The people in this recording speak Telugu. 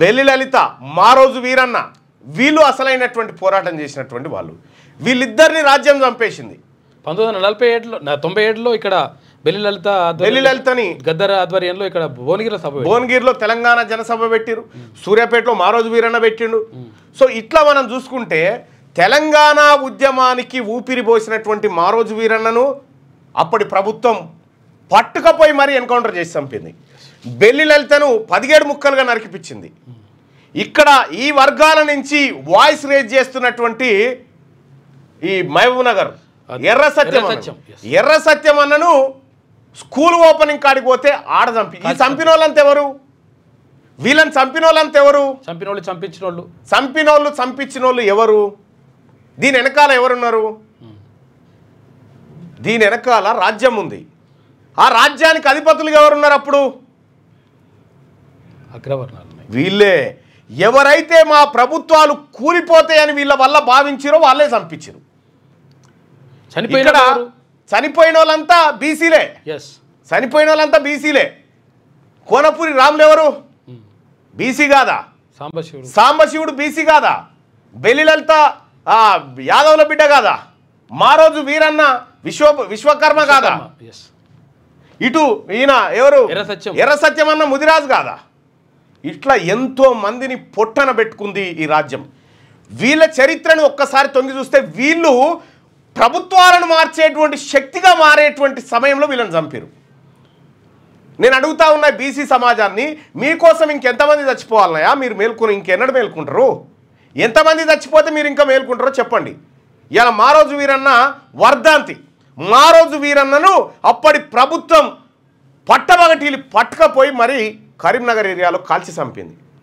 బెల్లి లలిత, మారోజు వీరన్న, వీళ్ళు అసలైనటువంటి పోరాటం చేసినటువంటి వాళ్ళు. వీళ్ళిద్దరిని రాజ్యం చంపేసింది. 1997లో ఇక్కడ బెల్లి లలితని గద్దర్ ఆధ్వర్యంలో ఇక్కడ భువనగిరిలో తెలంగాణ జనసభ పెట్టిరు. సూర్యాపేటలో మారోజు వీరన్న పెట్టిండు. సో ఇట్లా మనం చూసుకుంటే తెలంగాణ ఉద్యమానికి ఊపిరి పోసినటువంటి మారోజు వీరన్నను అప్పటి ప్రభుత్వం పట్టుకపోయి మరీ ఎన్కౌంటర్ చేసి చంపింది. బెల్లి లలితను 17 ముక్కలుగా నరికిపించింది. ఇక్కడ ఈ వర్గాల నుంచి వాయిస్ రేజ్ చేస్తున్నటువంటి ఈ మహబూబ్ నగర్ ఎర్ర సత్యం అన్నను స్కూల్ ఓపెనింగ్ కాడికి పోతే ఆడ చంపి, ఈ చంపిన వాళ్ళంతా ఎవరు? వీళ్ళని చంపిన వాళ్ళంతా ఎవరు? చంపించిన వాళ్ళు ఎవరు? దీని వెనకాల ఎవరున్నారు? దీని వెనకాల రాజ్యం ఉంది. ఆ రాజ్యానికి అధిపతులుగా ఎవరున్నారు అప్పుడు? వీళ్ళే. ఎవరైతే మా ప్రభుత్వాలు కూలిపోతాయని వీళ్ళ వల్ల భావించారో వాళ్ళే చంపించారు. చనిపోయిన వాళ్ళంతా బీసీలే. చనిపోయిన వాళ్ళంతా బీసీలే. కోనపూరి రాములు ఎవరు? బీసీ కాదా? సాంబశివుడు బీసీ కాదా? బెల్లి లలిత యాదవుల బిడ్డ కాదా? మారోజు వీరన్న విశ్వకర్మ కాదా? ఇటు ఈయన ఎవరు? ఎర్ర సత్యం అన్న ముదిరాజు కాదా? ఇట్లా ఎంతో మందిని పొట్టన పెట్టుకుంది ఈ రాజ్యం. వీళ్ళ చరిత్రను ఒక్కసారి తొంగి చూస్తే వీళ్ళు ప్రభుత్వాలను మార్చేటువంటి శక్తిగా మారేటువంటి సమయంలో వీళ్ళని చంపారు. నేను అడుగుతా ఉన్నా బీసీ సమాజాన్ని, మీకోసం ఇంకెంతమంది చచ్చిపోవాలన్నాయా? మీరు మేల్కొని ఇంకెన్నడు మేల్కుంటారు? ఎంతమంది చచ్చిపోతే మీరు ఇంకా మేల్కుంటారో చెప్పండి. ఇలా మారోజు వీరన్న వర్ధంతి. మారోజు వీరన్నను అప్పటి ప్రభుత్వం పట్టపగటీలు పట్టుకపోయి మరి కరీంనగర్ ఏరియాలో కాల్చి చంపింది.